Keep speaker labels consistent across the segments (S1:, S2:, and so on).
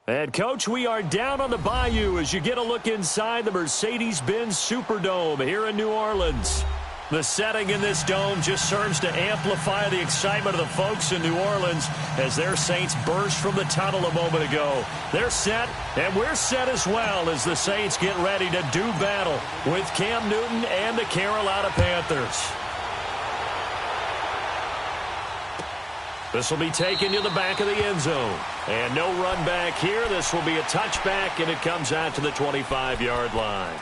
S1: And, Coach, we are down on the Bayou as you get a look inside the Mercedes-Benz Superdome here in New Orleans. The setting in this dome just serves to amplify the excitement of the folks in New Orleans as their Saints burst from the tunnel a moment ago. They're set, and we're set as well as the Saints get ready to do battle with Cam Newton and the Carolina Panthers. This will be taken to the back of the end zone. And no run back here. This will be a touchback, and it comes out to the 25-yard line.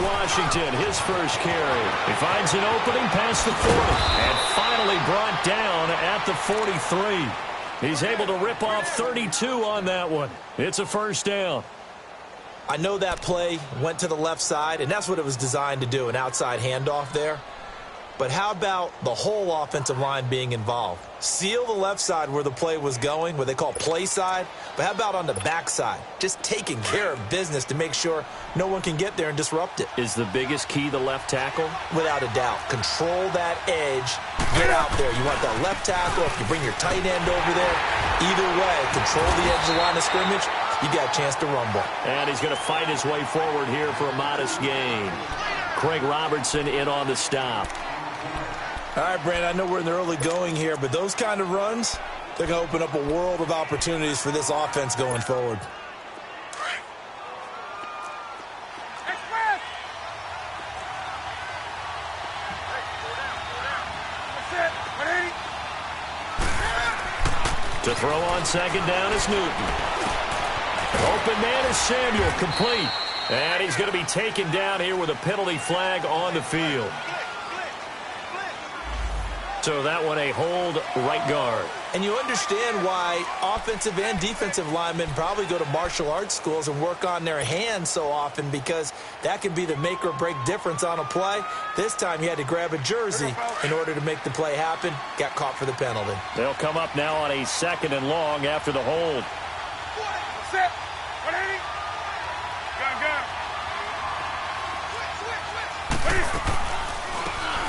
S1: Washington, his first carry. He finds an opening past the 40 and finally brought down at the 43. He's able to rip off 32 on that one. It's a first down.
S2: I know that play went to the left side, and that's what it was designed to do, an outside handoff there. But how about the whole offensive line being involved? Seal the left side where the play was going, what they call play side. But how about on the back side? Just taking care of business to make sure no one can get there and disrupt it.
S1: Is the biggest key the left tackle?
S2: Without a doubt. Control that edge. Get out there. You want that left tackle. If you bring your tight end over there, either way, control the edge of the line of scrimmage. You got a chance to rumble.
S1: And he's going to fight his way forward here for a modest gain. Craig Robertson in on the stop.
S2: All right, Brandon, I know we're in the early going here, but those kind of runs, they're going to open up a world of opportunities for this offense going forward.
S1: To throw on second down is Newton. Open man is Samuel, complete. And he's going to be taken down here with a penalty flag on the field. So that one a hold right guard.
S2: And you understand why offensive and defensive linemen probably go to martial arts schools and work on their hands so often, because that can be the make or break difference on a play. This time he had to grab a jersey in order to make the play happen. Got caught for the penalty.
S1: They'll come up now on a 2nd and long after the hold.
S3: Set.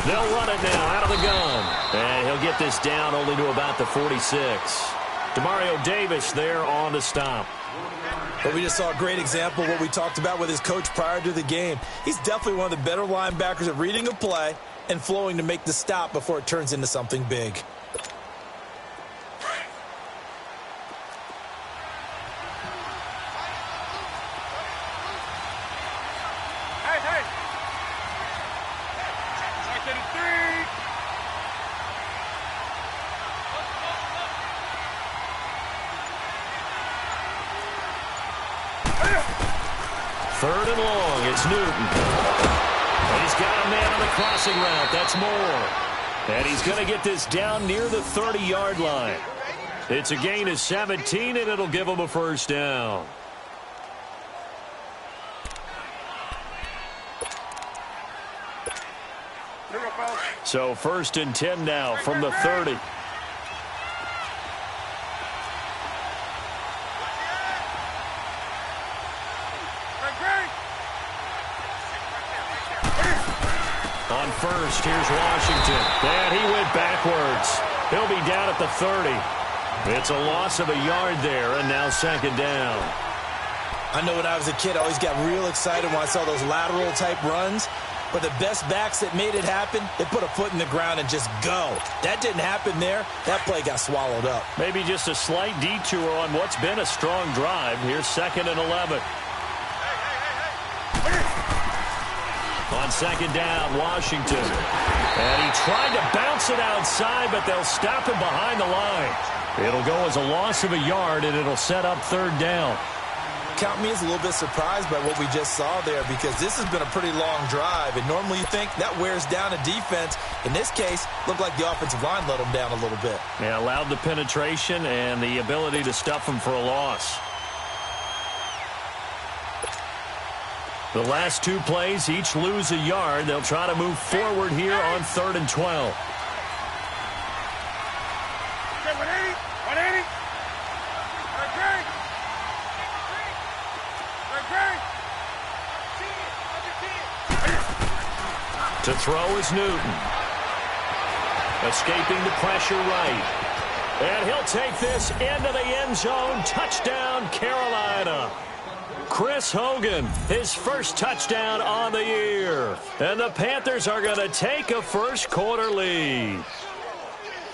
S1: They'll run it now out of the gun. And he'll get this down only to about the 46. Demario Davis there on the stop.
S2: But we just saw a great example of what we talked about with his coach prior to the game. He's definitely one of the better linebackers at reading a play and flowing to make the stop before it turns into something big.
S1: Third and long, it's Newton. And he's got a man on the crossing route. That's Moore. And he's going to get this down near the 30-yard line. It's a gain of 17, and it'll give him a first down. So 1st and 10 now from the 30. On first, here's Washington. And he went backwards. He'll be down at the 30. It's a loss of a yard there, and now 2nd down.
S2: I know when I was a kid, I always got real excited when I saw those lateral-type runs. But the best backs that made it happen, they put a foot in the ground and just go. That didn't happen there. That play got swallowed up.
S1: Maybe just a slight detour on what's been a strong drive. Here's 2nd and 11. On 2nd down, Washington. And he tried to bounce it outside, but they'll stop him behind the line. It'll go as a loss of a yard, and it'll set up 3rd down.
S2: Count me as a little bit surprised by what we just saw there, because this has been a pretty long drive, and normally you think that wears down a defense. In this case, looked like the offensive line let them down a little bit.
S1: Yeah, allowed the penetration and the ability to stuff them for a loss. The last two plays each lose a yard. They'll try to move forward here on 3rd and 12.
S3: Okay, 180. 180. Okay.
S1: To throw is Newton. Escaping the pressure right. And he'll take this into the end zone. Touchdown, Carolina. Chris Hogan, his first touchdown on the year. And the Panthers are going to take a first quarter lead.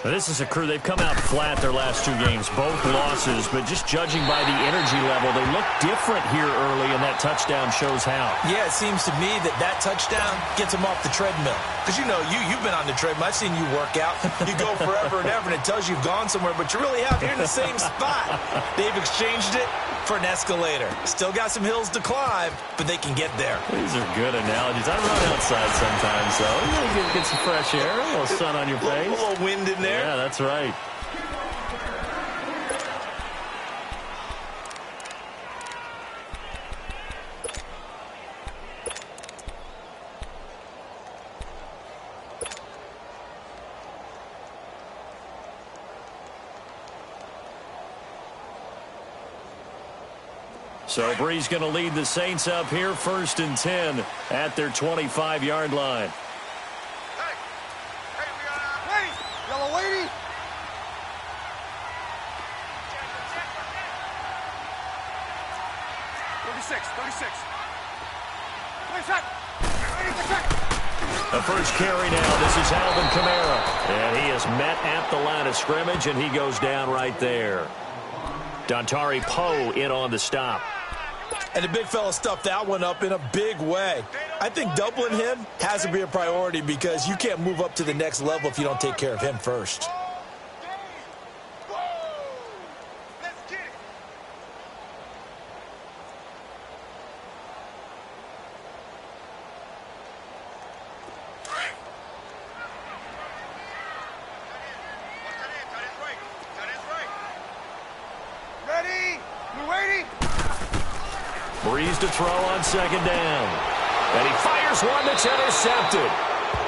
S1: This is a crew, they've come out flat their last two games, both losses, but just judging by the energy level, they look different here early, and that touchdown shows how.
S2: Yeah, it seems to me that touchdown gets them off the treadmill. Because, you know, you've been on the treadmill. I've seen you work out. You go forever and ever, and it tells you you've gone somewhere, but you're really out here in the same spot. They've exchanged it for an escalator. Still got some hills to climb, but they can get there.
S1: These are good analogies. I run outside sometimes, though. You get some fresh air, a little sun on your face.
S2: A little wind in there.
S1: Yeah, that's right. So Bree's going to lead the Saints up here 1st and 10 at their 25-yard line.
S3: Yellow 80.
S1: The first carry now. This is Alvin Kamara. And he is met at the line of scrimmage, and he goes down right there. Dontari Poe in on the stop.
S2: And the big fella stuffed that one up in a big way. I think doubling him has to be a priority because you can't move up to the next level if you don't take care of him first.
S1: Breeze to throw on 2nd down. And he fires one that's intercepted.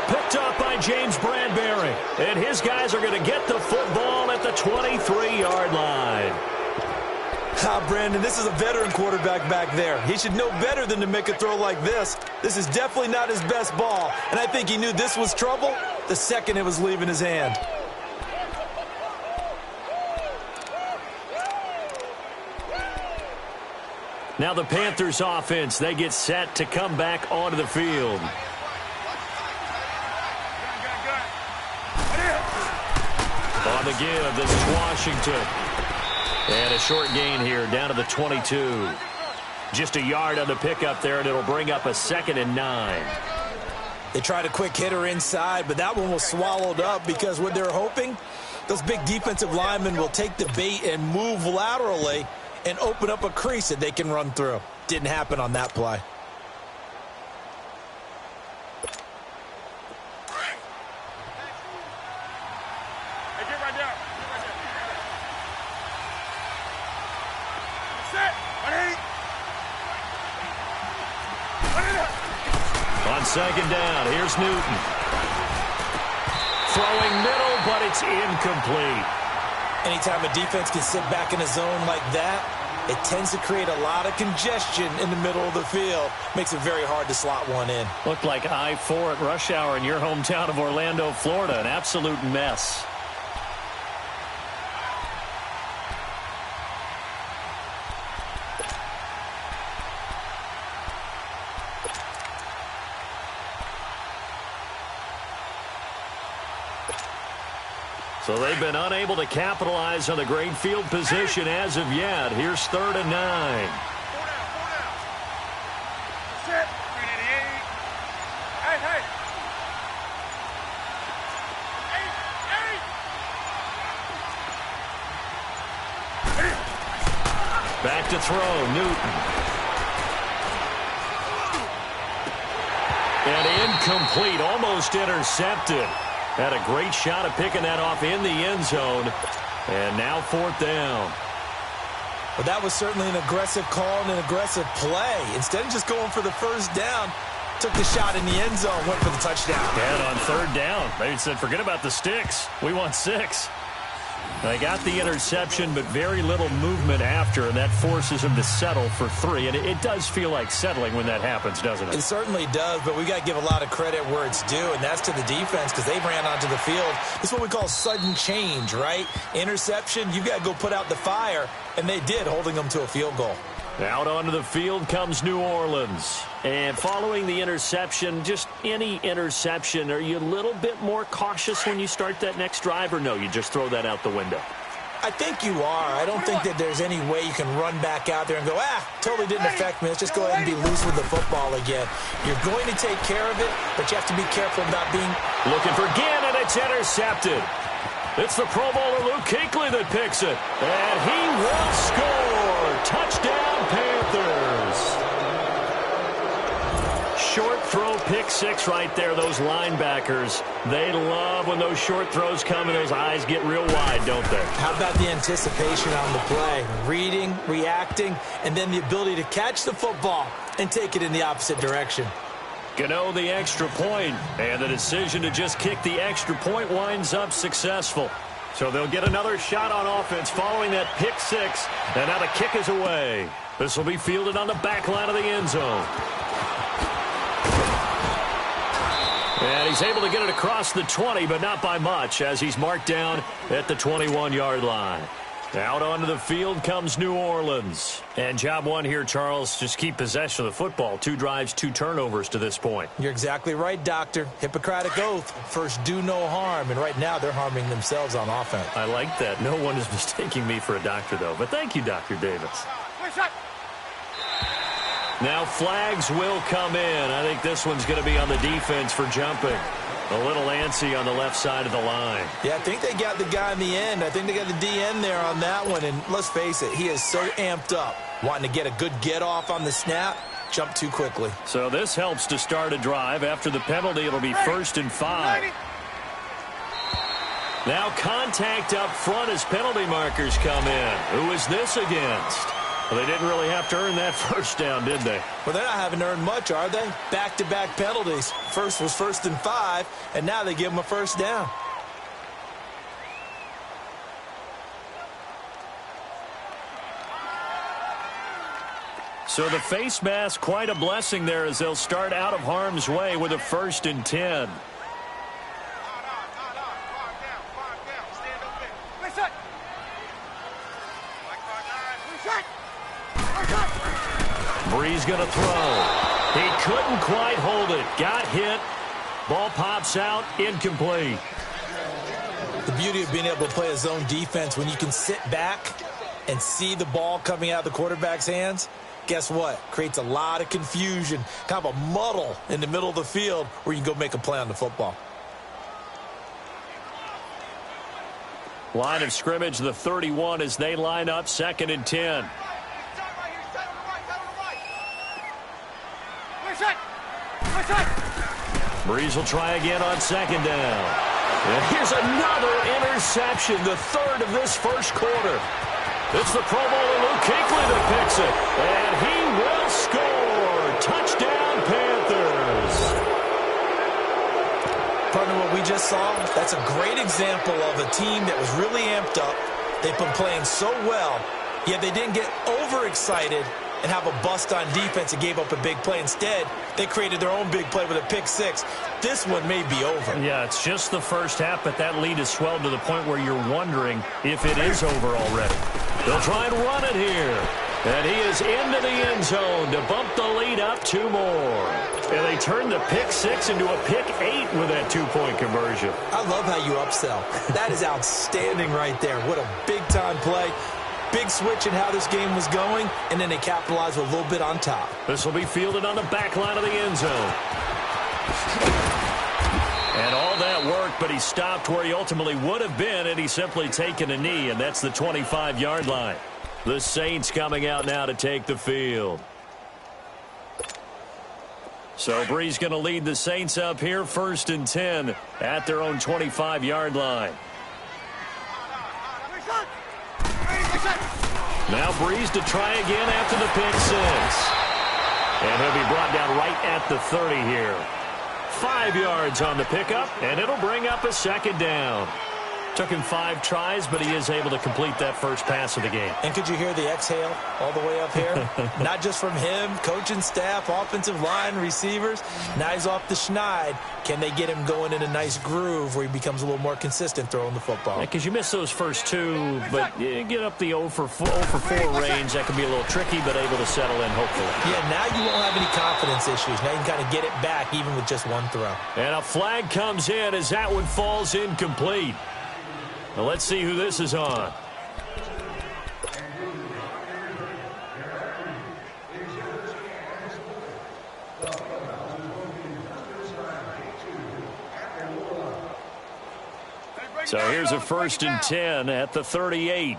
S1: Picked up by James Bradbury. And his guys are going to get the football at the 23-yard line.
S2: Brandon, this is a veteran quarterback back there. He should know better than to make a throw like this. This is definitely not his best ball. And I think he knew this was trouble the second it was leaving his hand.
S1: Now the Panthers offense, they get set to come back onto the field. On the give, this is Washington. And a short gain here down to the 22. Just a yard on the pickup there, and it'll bring up a 2nd and 9.
S2: They tried a quick hitter inside, but that one was swallowed up because what they're hoping, those big defensive linemen will take the bait and move laterally and open up a crease that they can run through. Didn't happen on that play.
S3: Hey, get right down. Set. 180.
S1: On 2nd down, here's Newton. Throwing middle, but it's incomplete.
S2: Anytime a defense can sit back in a zone like that, it tends to create a lot of congestion in the middle of the field. Makes it very hard to slot one in.
S1: Looked like I-4 at rush hour in your hometown of Orlando, Florida. An absolute mess. So they've been unable to capitalize on the great field position as of yet. Here's 3rd and 9.
S3: 4 down. Set. 388. Hey.
S1: Back to throw, Newton. And incomplete, almost intercepted. Had a great shot at picking that off in the end zone. And now 4th down.
S2: Well, that was certainly an aggressive call and an aggressive play. Instead of just going for the first down, took the shot in the end zone, went for the touchdown.
S1: And on third down, they said, forget about the sticks. We want 6. They got the interception, but very little movement after, and that forces him to settle for 3. And it does feel like settling when that happens, doesn't it?
S2: It certainly does, but we got to give a lot of credit where it's due, and that's to the defense because they ran onto the field. This is what we call sudden change, right? Interception, you've got to go put out the fire, and they did, holding them to a field goal.
S1: Out onto the field comes New Orleans. And following the interception, just any interception, are you a little bit more cautious when you start that next drive, or no, you just throw that out the window?
S2: I think you are. I don't think that there's any way you can run back out there and go, totally didn't affect me. Let's just go ahead and be loose with the football again. You're going to take care of it, but you have to be careful about being...
S1: Looking for Ginn, and it's intercepted. It's the Pro Bowler Luke Kuechly that picks it. And he will score. Touchdown, Panthers. Short throw, pick 6 right there. Those linebackers, they love when those short throws come and those eyes get real wide, don't they?
S2: How about the anticipation on the play? Reading, reacting, and then the ability to catch the football and take it in the opposite direction.
S1: Gano the extra point, and the decision to just kick the extra point winds up successful. So they'll get another shot on offense following that pick 6, and now the kick is away. This will be fielded on the back line of the end zone. And he's able to get it across the 20, but not by much, as he's marked down at the 21-yard line. Out onto the field comes New Orleans. And job one here, Charles, just keep possession of the football. 2 drives, 2 turnovers to this point.
S2: You're exactly right, Doctor. Hippocratic oath. First, do no harm. And right now, they're harming themselves on offense.
S1: I like that. No one is mistaking me for a doctor, though. But thank you, Dr. Davis. Now flags will come in. I think this one's going to be on the defense for jumping. A little antsy on the left side of the line.
S2: Yeah, I think they got the guy in the end. I think they got the DN there on that one. And let's face it, he is so amped up, wanting to get a good get-off on the snap, jump too quickly.
S1: So this helps to start a drive. After the penalty, it'll be 1st and 5. Now contact up front as penalty markers come in. Who is this against? Well, they didn't really have to earn that first down, did they?
S2: Well, they're not having to earn much, are they? Back-to-back penalties. First was 1st and 5, and now they give them a first down.
S1: So the face mask, quite a blessing there as they'll start out of harm's way with a 1st and 10. Brees going to throw. He couldn't quite hold it. Got hit. Ball pops out. Incomplete.
S2: The beauty of being able to play a zone defense when you can sit back and see the ball coming out of the quarterback's hands, guess what? Creates a lot of confusion, kind of a muddle in the middle of the field where you can go make a play on the football.
S1: Line of scrimmage, the 31 as they line up 2nd and 10. Brees will try again on 2nd down. And here's another interception, the 3rd of this first quarter. It's the Pro Bowler Luke Kuechly that picks it. And he will score. Touchdown, Panthers.
S2: Partner, what we just saw, that's a great example of a team that was really amped up. They've been playing so well, yet they didn't get overexcited and have a bust on defense and gave up a big play. Instead, they created their own big play with a pick 6. This one may be over.
S1: Yeah, it's just the first half, but that lead has swelled to the point where you're wondering if it is over already. They'll try and run it here. And he is into the end zone to bump the lead up 2 more. And they turn the pick 6 into a pick 8 with that 2-point conversion.
S2: I love how you upsell. That is outstanding right there. What a big-time play. Big switch in how this game was going, and then they capitalized with a little bit on top.
S1: This will be fielded on the back line of the end zone. And all that work, but he stopped where he ultimately would have been, and he's simply taken a knee, and that's the 25-yard line. The Saints coming out now to take the field. So Brees going to lead the Saints up here, 1st and 10 at their own 25-yard line. Now Breeze to try again after the pick six. And he'll be brought down right at the 30 here. 5 yards on the pickup, and it'll bring up a second down. Took him 5 tries, but he is able to complete that first pass of the game.
S2: And could you hear the exhale all the way up here? Not just from him, coaching staff, offensive line, receivers. Now he's off the schneid. Can they get him going in a nice groove where he becomes a little more consistent throwing the football?
S1: Because you miss those first 2, but you get up the 0 for 4 range. That can be a little tricky, but able to settle in, hopefully.
S2: Yeah, now you won't have any confidence issues. Now you can kind of get it back even with just one throw.
S1: And a flag comes in as that one falls incomplete. Now let's see who this is on. So here's a 1st and 10 at the 38.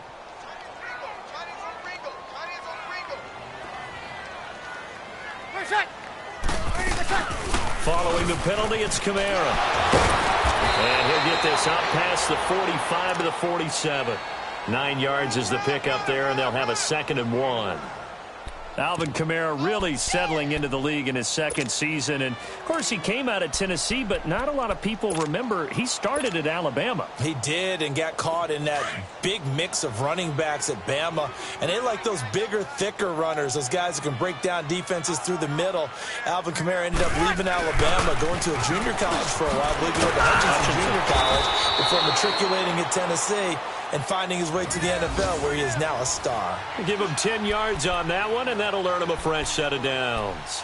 S1: Following the penalty, it's Kamara. And he'll get this up past the 45 to the 47. 9 yards is the pickup there, and they'll have a 2nd and 1. Alvin Kamara really settling into the league in his 2nd season. And, of course, he came out of Tennessee, but not a lot of people remember he started at Alabama.
S2: He did, and got caught in that big mix of running backs at Bama. And they like those bigger, thicker runners, those guys that can break down defenses through the middle. Alvin Kamara ended up leaving Alabama, going to a junior college for a while, I believe he went to Hutchinson Junior College, before matriculating at Tennessee and finding his way to the NFL, where he is now a star.
S1: Give him 10 yards on that one, and that'll earn him a fresh set of downs.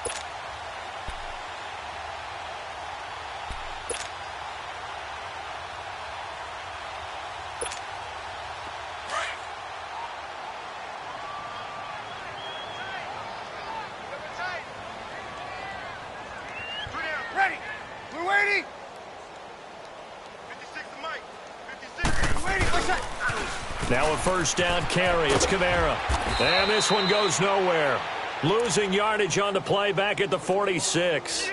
S3: Ready. We're waiting. 56 to Mike. 56. We're waiting. What's that?
S1: Now a 1st down carry. It's Kamara. And this one goes nowhere. Losing yardage on the play back at the 46.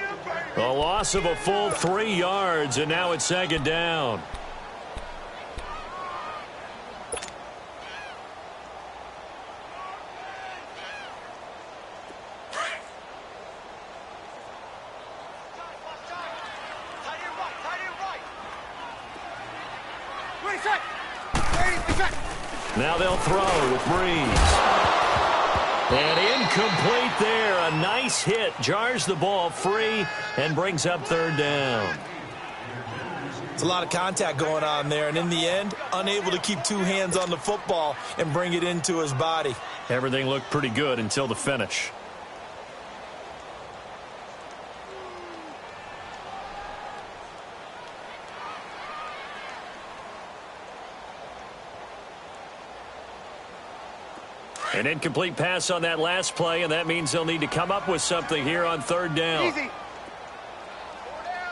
S1: A loss of a full 3 yards, and now it's 2nd down. Now they'll throw with Breeze. And incomplete there. A nice hit. Jars the ball free and brings up 3rd down.
S2: It's a lot of contact going on there, and in the end, unable to keep 2 hands on the football and bring it into his body.
S1: Everything looked pretty good until the finish. An incomplete pass on that last play, and that means they'll need to come up with something here on 3rd down.
S3: Easy.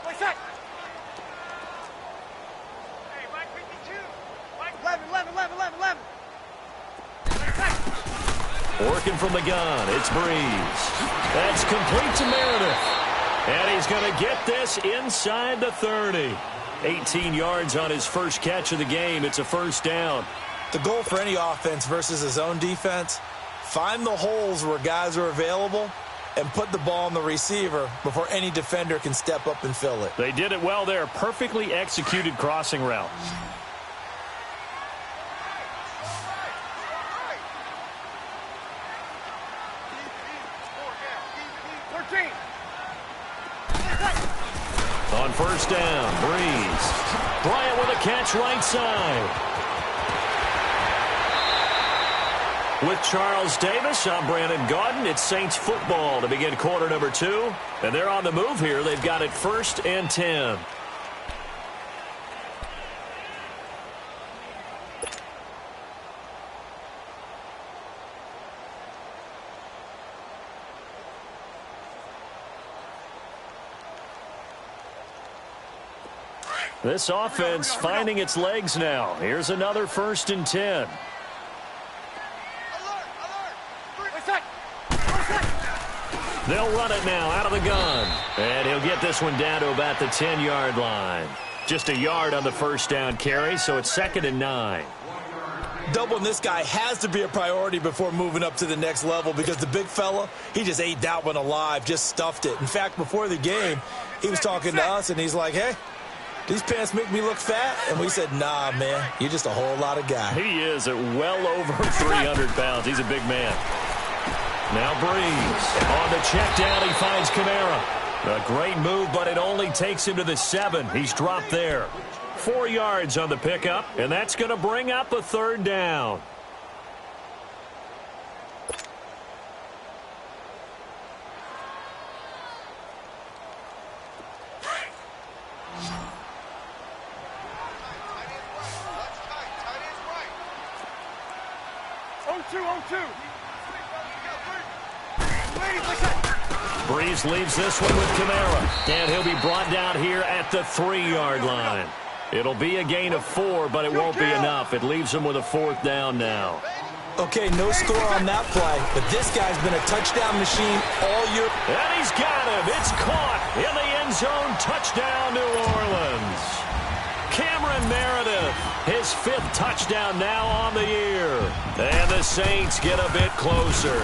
S3: What's that? Hey, Mike 52. Mike 11.
S1: Working from the gun, it's Breeze. That's complete to Meredith. And he's going to get this inside the 30. 18 yards on his first catch of the game. It's a 1st down.
S2: The goal for any offense versus his own defense, find the holes where guys are available and put the ball on the receiver before any defender can step up and fill it.
S1: They did it well there. Perfectly executed crossing route. On 1st down, Breeze. Bryant with a catch right side. With Charles Davis, I'm Brandon Gaudin. It's Saints football to begin quarter number 2. And they're on the move here. They've got it 1st and 10. This offense finding its legs now. Here's another 1st and 10. They'll run it now out of the gun. And he'll get this one down to about the 10-yard line. Just a yard on the 1st down carry, so it's 2nd and 9.
S2: Doubling this guy has to be a priority before moving up to the next level because the big fella, he just ate that one alive, just stuffed it. In fact, before the game, he was talking to us, and he's like, hey, these pants make me look fat? And we said, nah, man, you're just a whole lot of guy.
S1: He is at well over 300 pounds. He's a big man. Now Breeze. On the check down, he finds Kamara. A great move, but it only takes him to the 7. He's dropped there. 4 yards on the pickup, and that's going to bring up a 3rd down. Breeze leaves this one with Kamara, and he'll be brought down here at the 3-yard line. It'll be a gain of 4, but it won't be enough. It leaves him with a 4th down now.
S2: Okay, no score on that play, but this guy's been a touchdown machine all year.
S1: And he's got him. It's caught in the end zone. Touchdown, New Orleans. Cameron Meredith, his 5th touchdown now on the year. And the Saints get a bit closer.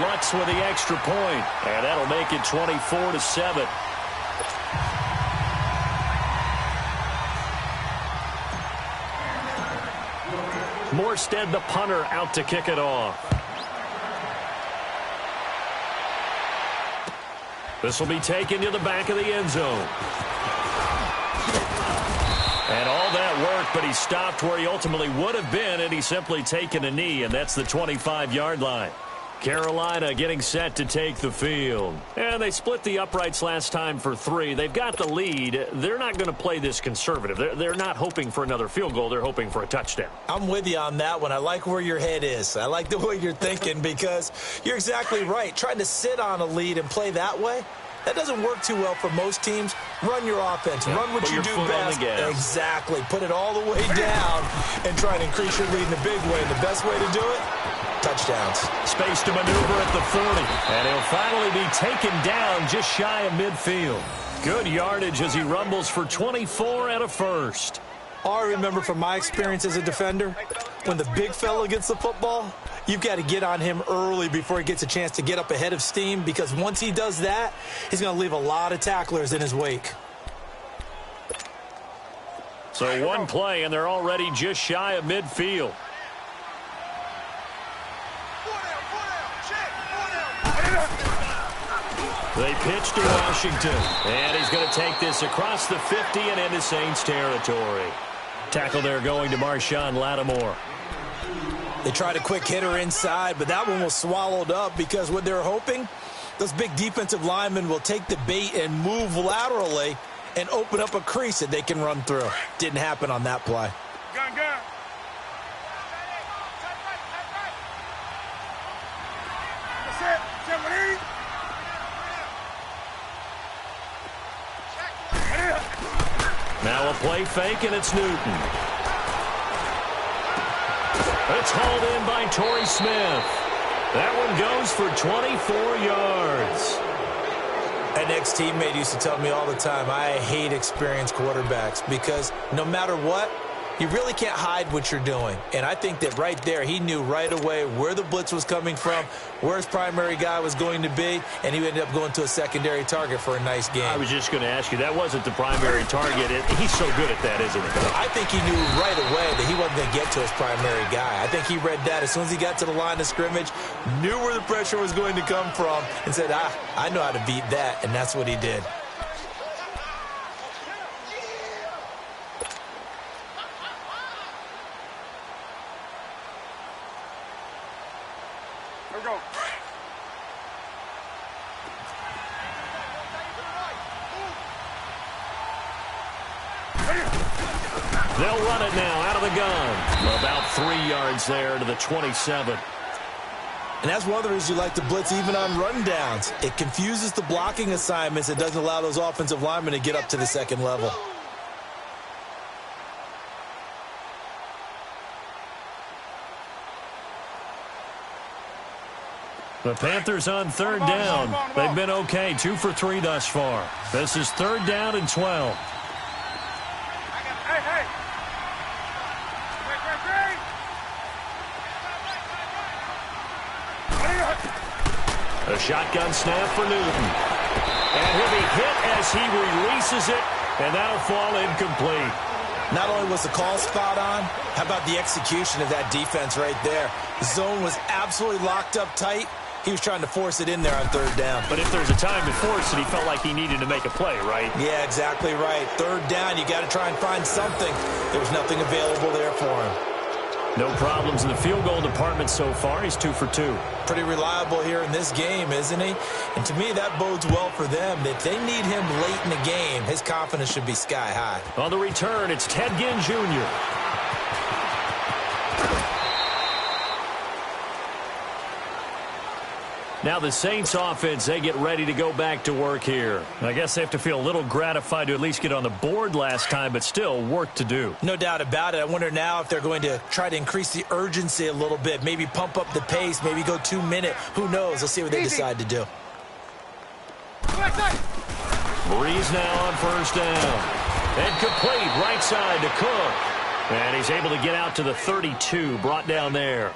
S1: Lutz with the extra point, and that'll make it 24-7. Morstead, the punter, out to kick it off. This will be taken to the back of the end zone. And all that work, but he stopped where he ultimately would have been, and he's simply taken a knee, and that's the 25-yard line. Carolina getting set to take the field. And they split the uprights last time for 3. They've got the lead. They're not going to play this conservative. They're not hoping for another field goal. They're hoping for a touchdown.
S2: I'm with you on that one. I like where your head is. I like the way you're thinking because you're exactly right. Trying to sit on a lead and play that way, that doesn't work too well for most teams. Run your offense. Run what you do best. Exactly. Put it all the way down and try and increase your lead in a big way. And the best way to do it, touchdowns.
S1: Space to maneuver at the 40. And he'll finally be taken down just shy of midfield. Good yardage as he rumbles for 24 and a first.
S2: All I remember from my experience as a defender, when the big fella gets the football, you've got to get on him early before he gets a chance to get up ahead of steam, because once he does that, he's going to leave a lot of tacklers in his wake.
S1: So one play, and they're already just shy of midfield. They pitch to Washington, and he's going to take this across the 50 and into Saints territory. Tackle there going to Marshawn Lattimore.
S2: They tried a quick hitter inside, but that one was swallowed up because what they're hoping, those big defensive linemen will take the bait and move laterally and open up a crease that they can run through. Didn't happen on that play.
S3: Gun. That's it. 7-8.
S1: Now a play fake, and it's Newton. It's hauled in by Torrey Smith. That one goes for 24 yards.
S2: An ex-teammate used to tell me all the time, I hate experienced quarterbacks because no matter what, you really can't hide what you're doing. And I think that right there, he knew right away where the blitz was coming from, where his primary guy was going to be, and he ended up going to a secondary target for a nice game.
S1: I was just going to ask you, that wasn't the primary target. He's so good at that, isn't he?
S2: I think he knew right away that he wasn't going to get to his primary guy. I think he read that as soon as he got to the line of scrimmage, knew where the pressure was going to come from, and said, I know how to beat that, and that's what he did.
S1: They'll run it now out of the gun. About 3 yards there to the 27.
S2: And that's one of the reasons you like to blitz even on rundowns. It confuses the blocking assignments. It doesn't allow those offensive linemen to get up to the second level.
S1: The Panthers on third down. They've been okay, 2 for 3 thus far. This is 3rd down and 12.
S3: Hey.
S1: The shotgun snap for Newton. And he'll be hit as he releases it, and that'll fall incomplete.
S2: Not only was the call spot on, how about the execution of that defense right there? The zone was absolutely locked up tight. He was trying to force it in there on third down.
S1: But if there's a time to force it, he felt like he needed to make a play, right?
S2: Yeah, exactly right. Third down, you got to try and find something. There was nothing available there for him.
S1: No problems in the field goal department so far. He's 2 for 2.
S2: Pretty reliable here in this game, isn't he? And to me, that bodes well for them. If they need him late in the game, his confidence should be sky high.
S1: On the return, it's Ted Ginn Jr. Now the Saints offense, they get ready to go back to work here. I guess they have to feel a little gratified to at least get on the board last time, but still work to do.
S2: No doubt about it. I wonder now if they're going to try to increase the urgency a little bit, maybe pump up the pace, maybe go 2 minute. Who knows? Let's see what they decide to do.
S1: Breeze now on first down. And complete right side to Cook. And he's able to get out to the 32, brought down there.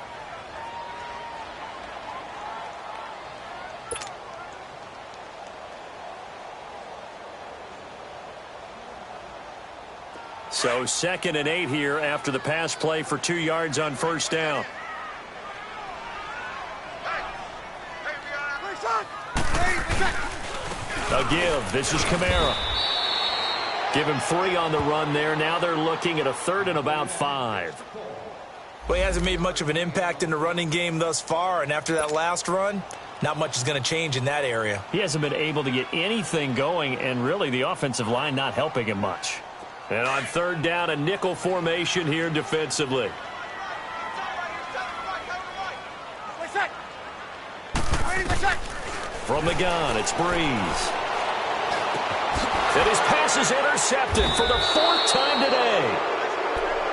S1: So 2nd and 8 here after the pass play for 2 yards on first down. A give. This is Kamara. Give him 3 on the run there. Now they're looking at a 3rd and about 5.
S2: Well, he hasn't made much of an impact in the running game thus far, and after that last run, not much is going to change in that area.
S1: He hasn't been able to get anything going, and really the offensive line not helping him much. And on 3rd down, a nickel formation here defensively. From the gun, it's Breeze. And his pass is intercepted for the 4th time today.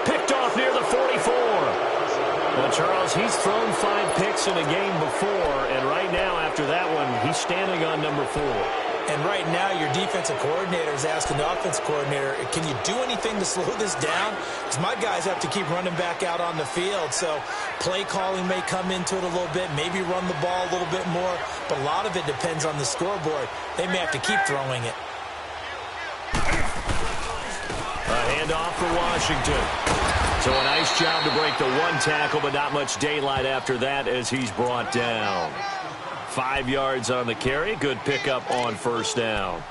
S1: Picked off near the 44. Well, Charles, he's thrown 5 picks in a game before, and right now after that one, he's standing on number 4.
S2: And right now, your defensive coordinator is asking the offensive coordinator, can you do anything to slow this down? Because my guys have to keep running back out on the field. So play calling may come into it a little bit, maybe run the ball a little bit more. But a lot of it depends on the scoreboard. They may have to keep throwing it.
S1: A handoff for Washington. So a nice job to break the 1 tackle, but not much daylight after that as he's brought down. 5 yards on the carry. Good pickup on first down.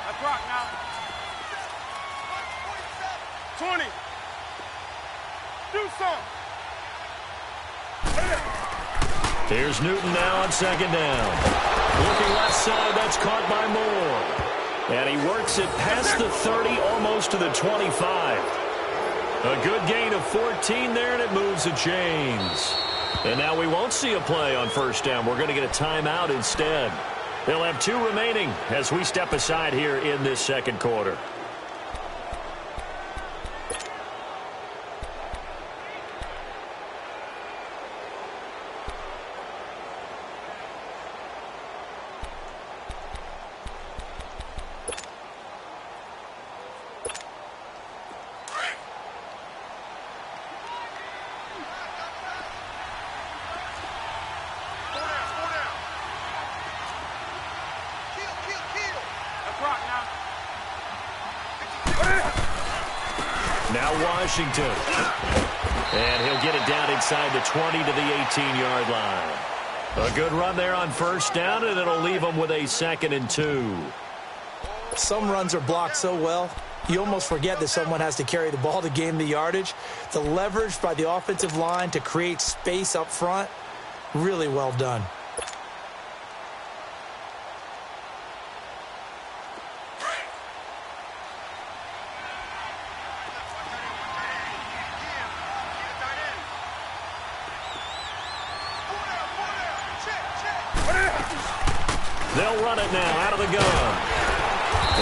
S3: Let's rock now. 20. Do something.
S1: Here's Newton now on 2nd down. Looking left side, that's caught by Moore. And he works it past the 30, almost to the 25. A good gain of 14 there, and it moves the chains. And now we won't see a play on first down. We're going to get a timeout instead. They'll have 2 remaining as we step aside here in this 2nd quarter. Now Washington. And he'll get it down inside the 20 to the 18-yard line. A good run there on first down, and it'll leave them with a 2nd and 2.
S2: Some runs are blocked so well, you almost forget that someone has to carry the ball to gain the yardage. The leverage by the offensive line to create space up front, really well done.
S1: They'll run it now out of the gun.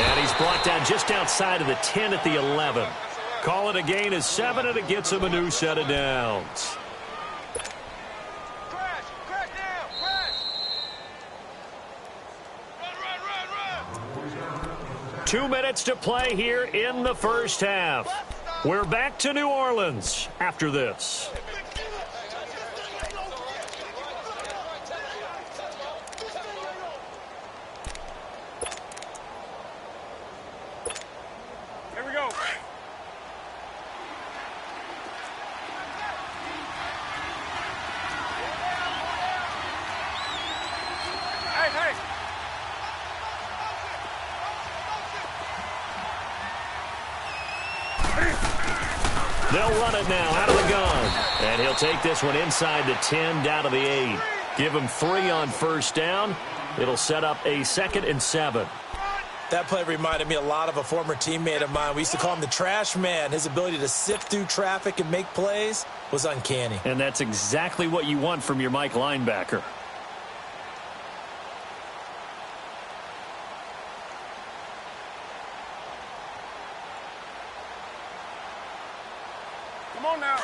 S1: And he's brought down just outside of the 10 at the 11. Call it a gain of 7, and it gets him a new set of downs.
S3: Crash down, crash.
S1: 2 minutes to play here in the first half. We're back to New Orleans after this.
S3: Here we go. Hey.
S1: They'll run it now out of the gun. And he'll take this one inside the 10, down to the 8. Give him 3 on first down. It'll set up a 2nd and 7.
S2: That play reminded me a lot of a former teammate of mine. We used to call him the trash man. His ability to sift through traffic and make plays was uncanny.
S1: And that's exactly what you want from your Mike linebacker.
S3: Come on now.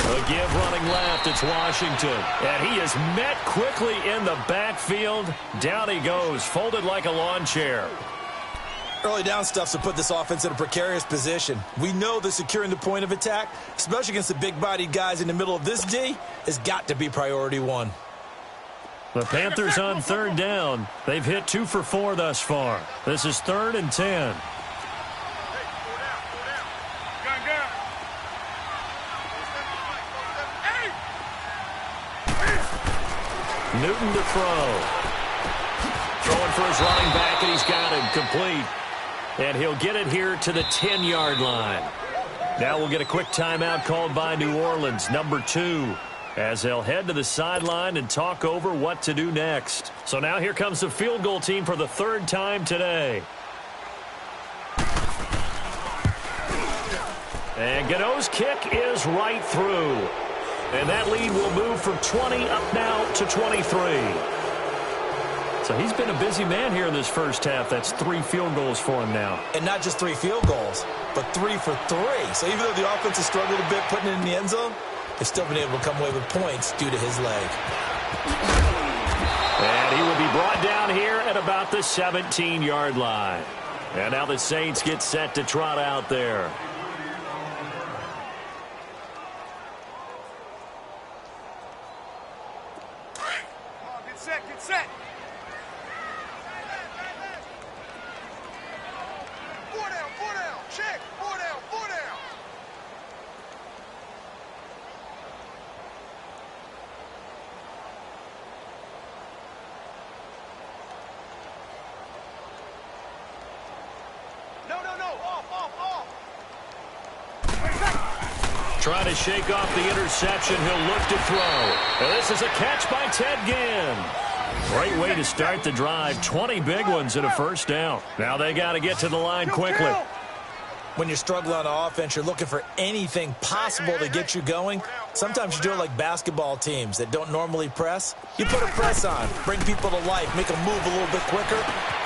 S1: A give running left, it's Washington. And he is met quickly in the backfield. Down he goes, folded like a lawn chair.
S2: Early down stuffs will put this offense in a precarious position. We know that securing the point of attack, especially against the big-bodied guys in the middle of this D, has got to be priority 1.
S1: The Panthers on 3rd down. They've hit 2 for 4 thus far. This is 3rd and 10. Newton to throw. Throwing for his running back, and he's got him complete. And he'll get it here to the 10-yard line. Now we'll get a quick timeout called by New Orleans, number 2, as they'll head to the sideline and talk over what to do next. So now here comes the field goal team for the 3rd time today. And Gano's kick is right through. And that lead will move from 20 up now to 23. So he's been a busy man here in this first half. That's 3 field goals for him now.
S2: And not just 3 field goals, but 3 for 3. So even though the offense has struggled a bit putting it in the end zone, they've still been able to come away with points due to his leg.
S1: And he will be brought down here at about the 17-yard line. And now the Saints get set to trot out there.
S3: Get set. 4 down. Check. 4 down. No. Off.
S1: Trying to shake off the interception. He'll look to throw. And this is a catch by Ted Ginn. Great way to start the drive. 20 big ones in a first down. Now they got to get to the line quickly.
S2: When you're struggling on offense, you're looking for anything possible to get you going. Sometimes you do it like basketball teams that don't normally press. You put a press on, bring people to life, make them move a little bit quicker.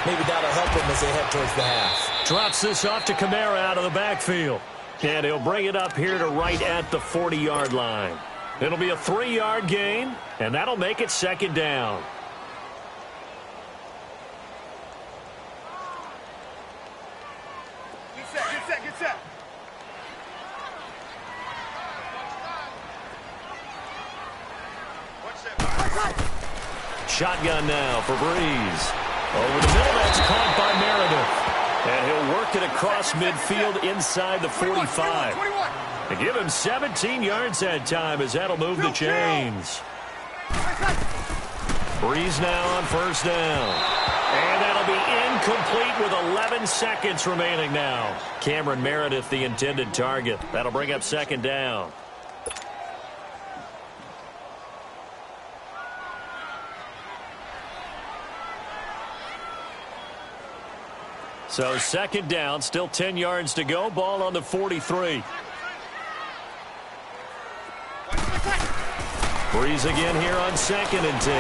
S2: Maybe that'll help them as they head towards the half.
S1: Drops this off to Kamara out of the backfield. And he'll bring it up here to right at the 40-yard line. It'll be a 3-yard gain, and that'll make it 2nd down.
S3: Get set.
S1: Shotgun now for Breeze. Over the middle, that's caught by Meredith. And he'll work it across midfield inside the 45. To give him 17 yards that time, as that'll move the chains. Breeze now on first down. And that'll be incomplete with 11 seconds remaining now. Cameron Meredith, the intended target. That'll bring up 2nd down. So 2nd down, still 10 yards to go. Ball on the 43. Breeze again here on 2nd and 10.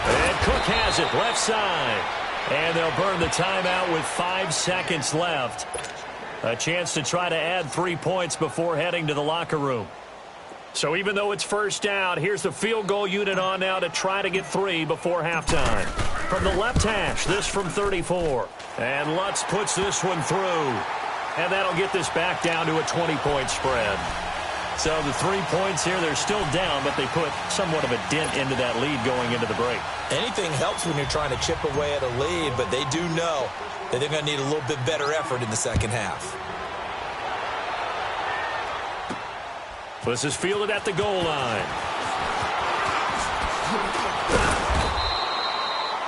S1: And Cook has it left side. And they'll burn the timeout with 5 seconds left. A chance to try to add 3 points before heading to the locker room. So even though it's first down, here's the field goal unit on now to try to get 3 before halftime. From the left hash, this from 34. And Lutz puts this one through. And that'll get this back down to a 20-point spread. So the 3 points here, they're still down, but they put somewhat of a dent into that lead going into the break.
S2: Anything helps when you're trying to chip away at a lead, but they do know that they're going to need a little bit better effort in the second half.
S1: This is fielded at the goal line.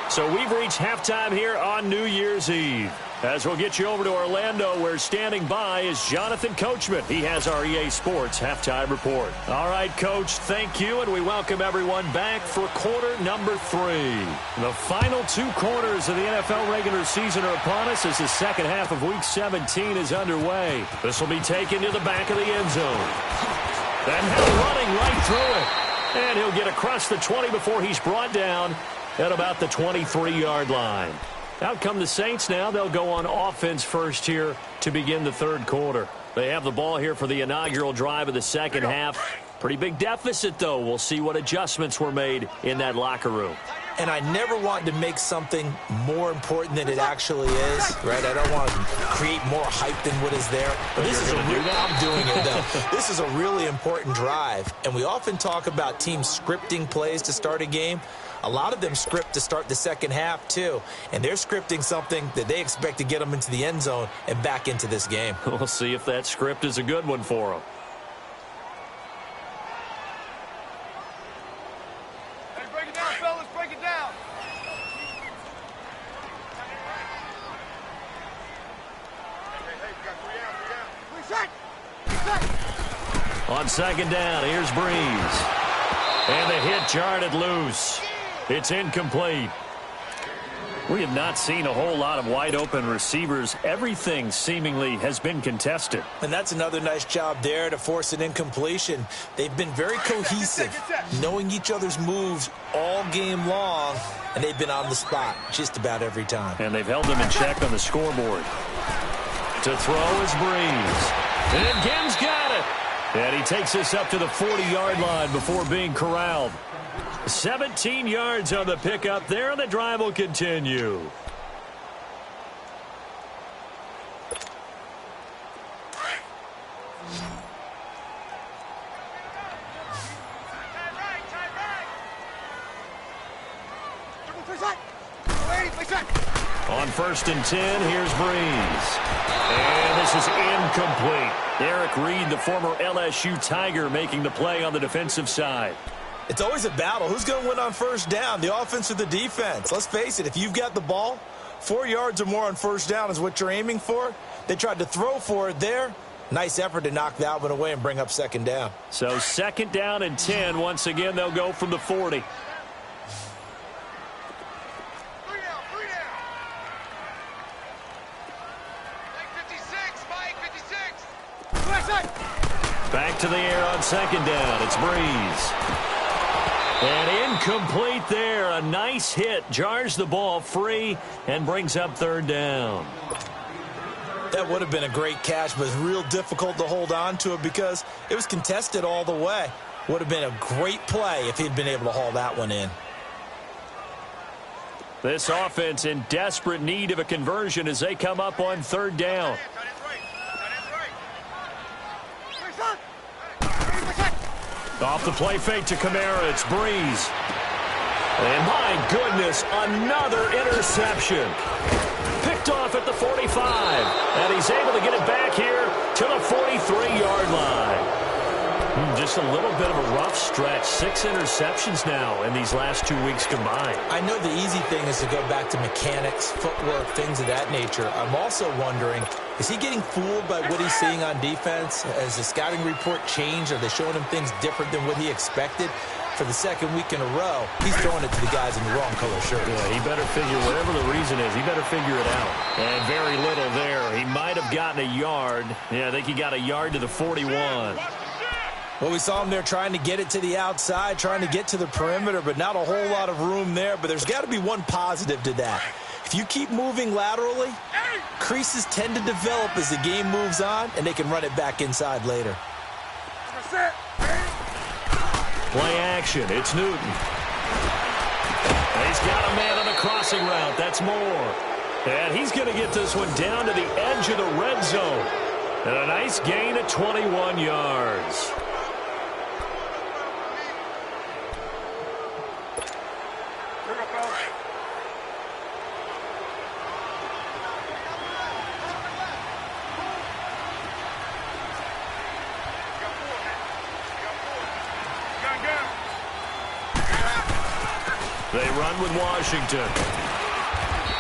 S1: So we've reached halftime here on New Year's Eve. As we'll get you over to Orlando, where standing by is Jonathan Coachman. He has our EA Sports halftime report. All right, Coach, thank you, and we welcome everyone back for quarter number 3. The final 2 quarters of the NFL regular season are upon us as the second half of Week 17 is underway. This will be taken to the back of the end zone. And Hill running right through it. And he'll get across the 20 before he's brought down at about the 23-yard line. Out come the Saints now. They'll go on offense first here to begin the third quarter. They have the ball here for the inaugural drive of the second half. Pretty big deficit, though. We'll see what adjustments were made in that locker room.
S2: And I never want to make something more important than it actually is, right? I don't want to create more hype than what is there. But this is I'm doing it, though. This is a really important drive. And we often talk about teams scripting plays to start a game. A lot of them script to start the second half, too. And they're scripting something that they expect to get them into the end zone and back into this game.
S1: We'll see if that script is a good one for them.
S3: Hey, break it down, fellas. Break it down. Hey, we got 3 down. 3 down.
S1: On second down, here's Breeze. And the hit jarred loose. It's incomplete. We have not seen a whole lot of wide-open receivers. Everything seemingly has been contested.
S2: And that's another nice job there to force an incompletion. They've been very cohesive, knowing each other's moves all game long, and they've been on the spot just about every time.
S1: And they've held them in check on the scoreboard. To throw is Breeze. And Gim's got it. And he takes this up to the 40-yard line before being corralled. 17 yards on the pickup there, and the drive will continue. On 1st and 10, here's Breeze. And this is incomplete. Eric Reed, the former LSU Tiger, making the play on the defensive side.
S2: It's always a battle. Who's going to win on first down, the offense or the defense? Let's face it, if you've got the ball, 4 yards or more on first down is what you're aiming for. They tried to throw for it there. Nice effort to knock that one away and bring up second down.
S1: So 2nd down and 10. Once again, they'll go from the 40.
S3: 3 down. 3 down. Mike 56. Mike 56.
S1: Back to the air on 2nd down. It's Breeze. And incomplete there. A nice hit. Jars the ball free and brings up 3rd down.
S2: That would have been a great catch, but it's real difficult to hold on to it because it was contested all the way. Would have been a great play if he'd been able to haul that one in.
S1: This offense in desperate need of a conversion as they come up on 3rd down. Off the play fake to Kamara, it's Breeze. And my goodness, another interception. Picked off at the 45. And he's able to get it back here to the 43-yard line. Just a little bit of a rough stretch. 6 interceptions now in these last 2 weeks combined.
S2: I know the easy thing is to go back to mechanics, footwork, things of that nature. I'm also wondering, is he getting fooled by what he's seeing on defense? Has the scouting report changed? Are they showing him things different than what he expected? For the 2nd week in a row, he's throwing it to the guys in the wrong color shirts.
S1: Yeah, he better figure, whatever the reason is, he better figure it out. And very little there. He might have gotten a yard. Yeah, I think he got a yard to the 41.
S2: Well, we saw him there trying to get it to the outside, trying to get to the perimeter, but not a whole lot of room there. But there's got to be one positive to that. If you keep moving laterally, creases tend to develop as the game moves on, and they can run it back inside later.
S1: Play action. It's Newton. And he's got a man on the crossing route. That's Moore. And he's going to get this one down to the edge of the red zone. And a nice gain of 21 yards. They run with Washington.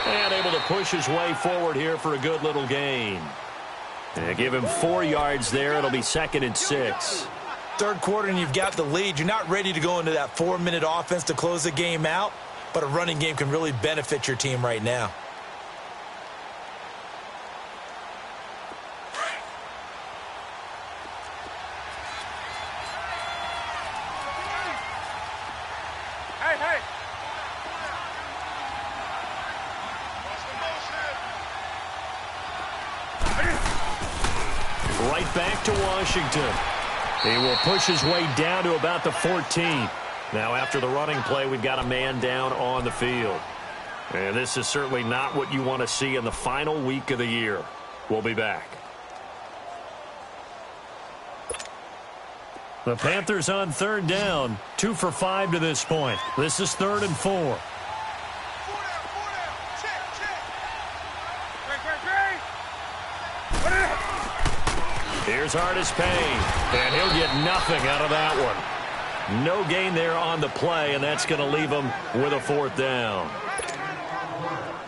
S1: And able to push his way forward here for a good little gain. And give him 4 yards there. It'll be 2nd and 6.
S2: Third quarter and you've got the lead. You're not ready to go into that 4-minute offense to close the game out, but a running game can really benefit your team right now.
S1: Right back to Washington. He will push his way down to about the 14. Now after the running play, we've got a man down on the field. And this is certainly not what you want to see in the final week of the year. We'll be back. The Panthers on 3rd down. 2 for 5 to this point. This is 3rd and 4. Here's Artis Payne, and he'll get nothing out of that one. No gain there on the play, and that's going to leave him with a 4th down.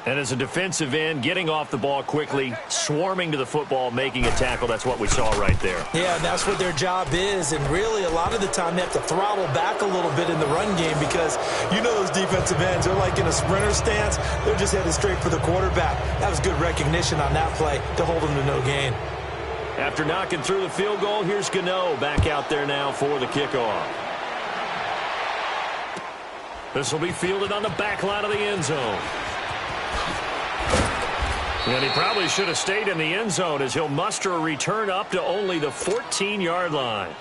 S1: And as a defensive end, getting off the ball quickly, swarming to the football, making a tackle, that's what we saw right there.
S2: Yeah, and that's what their job is, and really a lot of the time they have to throttle back a little bit in the run game because you know those defensive ends, they're like in a sprinter stance. They're just headed straight for the quarterback. That was good recognition on that play to hold them to no gain.
S1: After knocking through the field goal, here's Gano back out there now for the kickoff. This will be fielded on the back line of the end zone. And he probably should have stayed in the end zone as he'll muster a return up to only the 14-yard line.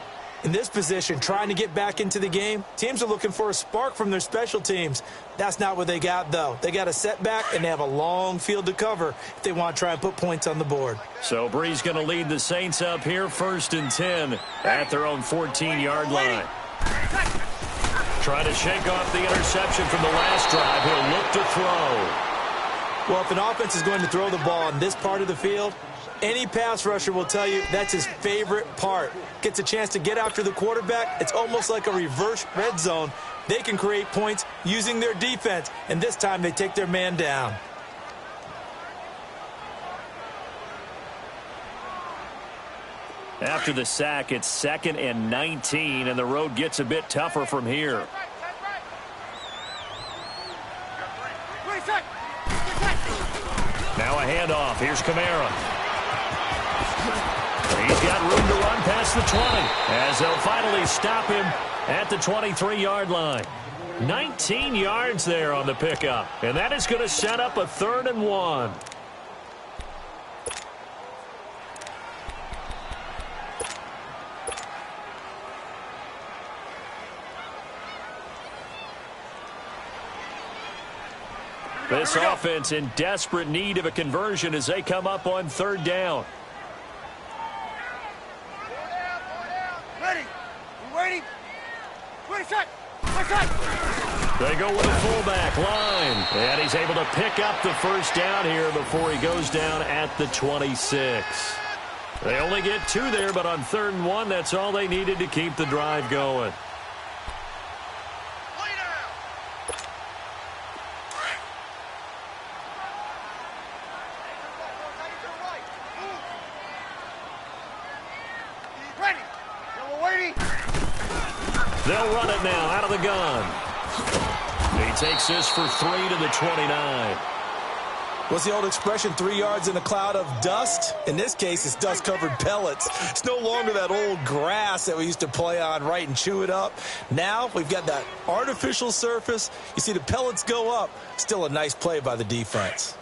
S2: In this position, trying to get back into the game, teams are looking for a spark from their special teams. That's not what they got, though. They got a setback, and they have a long field to cover if they want to try and put points on the board.
S1: So Bree's going to lead the Saints up here 1st and 10 at their own 14-yard line. Trying to shake off the interception from the last drive. He'll look to throw.
S2: Well, if an offense is going to throw the ball in this part of the field, any pass rusher will tell you that's his favorite part. Gets a chance to get after the quarterback. It's almost like a reverse red zone. They can create points using their defense, and this time they take their man down.
S1: After the sack, it's 2nd and 19, and the road gets a bit tougher from here. Now a handoff. Here's Kamara. He's got room to run past the 20 as they'll finally stop him at the 23-yard line. 19 yards there on the pickup, and that is going to set up a 3rd and 1. This offense in desperate need of a conversion as they come up on 3rd down. They go with a fullback line, and he's able to pick up the 1st down here before he goes down at the 26. They only get 2 there, but on 3rd and 1, that's all they needed to keep the drive going. They'll run it now out of the gun. He takes this for 3 to the 29.
S2: What's the old expression, 3 yards in a cloud of dust? In this case, it's dust-covered pellets. It's no longer that old grass that we used to play on, right, and chew it up. Now we've got that artificial surface. You see the pellets go up. Still a nice play by the defense.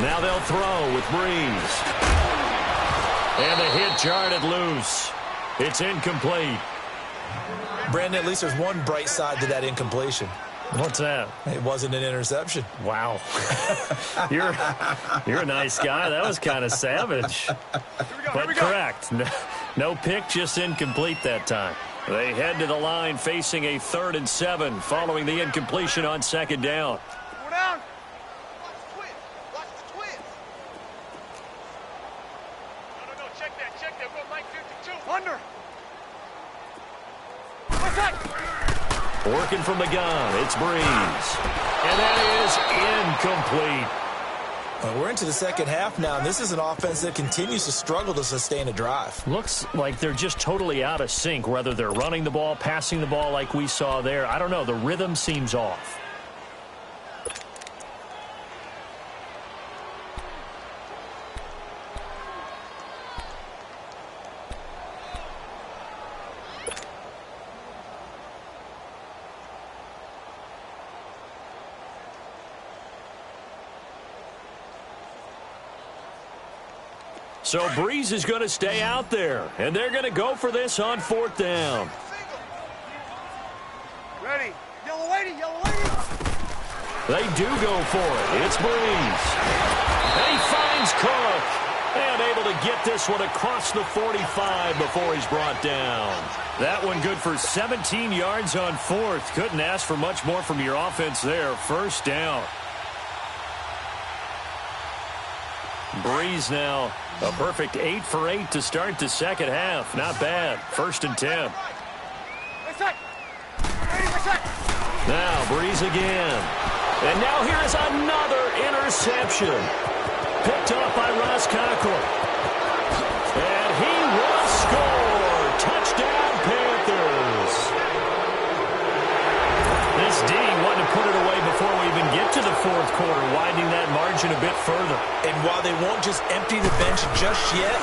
S1: Now they'll throw with Breeze. And the hit jarred it loose. It's incomplete.
S2: Brandon, at least there's one bright side to that incompletion.
S1: What's that?
S2: It wasn't an interception.
S1: Wow. You're a nice guy. That was kind of savage. But correct. No pick, just incomplete that time. They head to the line facing a 3rd and 7 following the incompletion on 2nd down.
S3: Go down. Watch the twist. Watch the twist. No. Check that. Go Mike 52. Under. What's that?
S1: Working from the gun, it's Breeze. And that is incomplete.
S2: We're into the second half now, and this is an offense that continues to struggle to sustain a drive.
S1: Looks like they're just totally out of sync, whether they're running the ball, passing the ball like we saw there. I don't know. The rhythm seems off. So Breeze is going to stay out there, and they're going to go for this on 4th down.
S3: Ready. Yellow lady.
S1: They do go for it. It's Breeze. And he finds Cook. And able to get this one across the 45 before he's brought down. That one good for 17 yards on 4th. Couldn't ask for much more from your offense there. 1st down. Breeze now a perfect 8 for 8 to start the second half. Not bad. 1st and 10. Now Breeze again. And now here is another interception. Picked off by Ross Cockrell. And he will score. Touchdown Panthers. This D wanted to put it away before we even get to the 4th quarter, widening that margin a bit further.
S2: And while they won't just empty the bench just yet,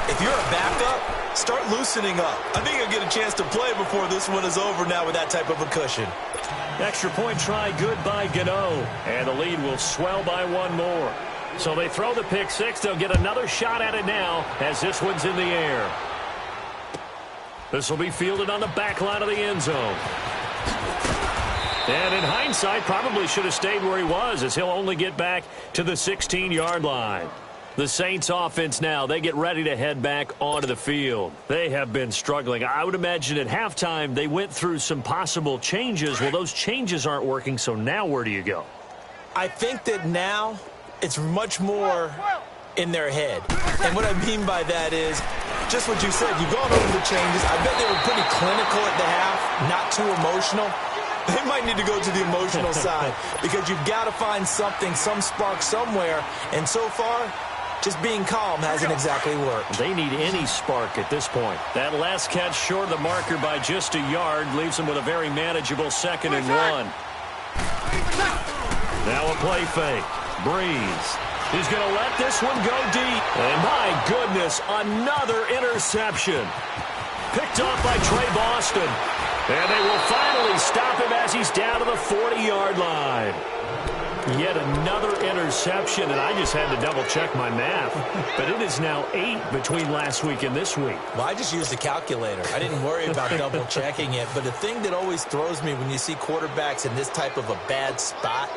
S2: if you're a backup, start loosening up. I think you'll get a chance to play before this one is over now with that type of a cushion.
S1: Extra point try good by Gano. And the lead will swell by one more. So they throw the pick six. They'll get another shot at it now as this one's in the air. This will be fielded on the back line of the end zone. And in hindsight, probably should have stayed where he was, as he'll only get back to the 16-yard line. The Saints offense now, they get ready to head back onto the field. They have been struggling. I would imagine at halftime they went through some possible changes. Well, those changes aren't working, so now where do you go?
S2: I think that now it's much more in their head. And what I mean by that is just what you said. You've gone over the changes. I bet they were pretty clinical at the half, not too emotional. They might need to go to the emotional side because you've got to find something, some spark somewhere. And so far, just being calm hasn't exactly worked.
S1: They need any spark at this point. That last catch short of the marker by just a yard leaves them with a very manageable 2nd and 1. Now a play fake. Breeze. He's going to let this one go deep. And my goodness, another interception. Picked off by Trey Boston. And they will finally stop him as he's down to the 40-yard line. Yet another interception, and I just had to double-check my math. But it is now 8 between last week and this week.
S2: Well, I just used the calculator. I didn't worry about double-checking it. But the thing that always throws me when you see quarterbacks in this type of a bad spot,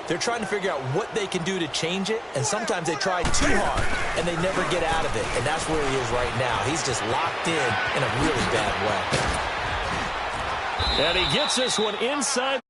S2: they're trying to figure out what they can do to change it, and sometimes they try too hard, and they never get out of it. And that's where he is right now. He's just locked in a really bad way.
S1: And he gets this one inside.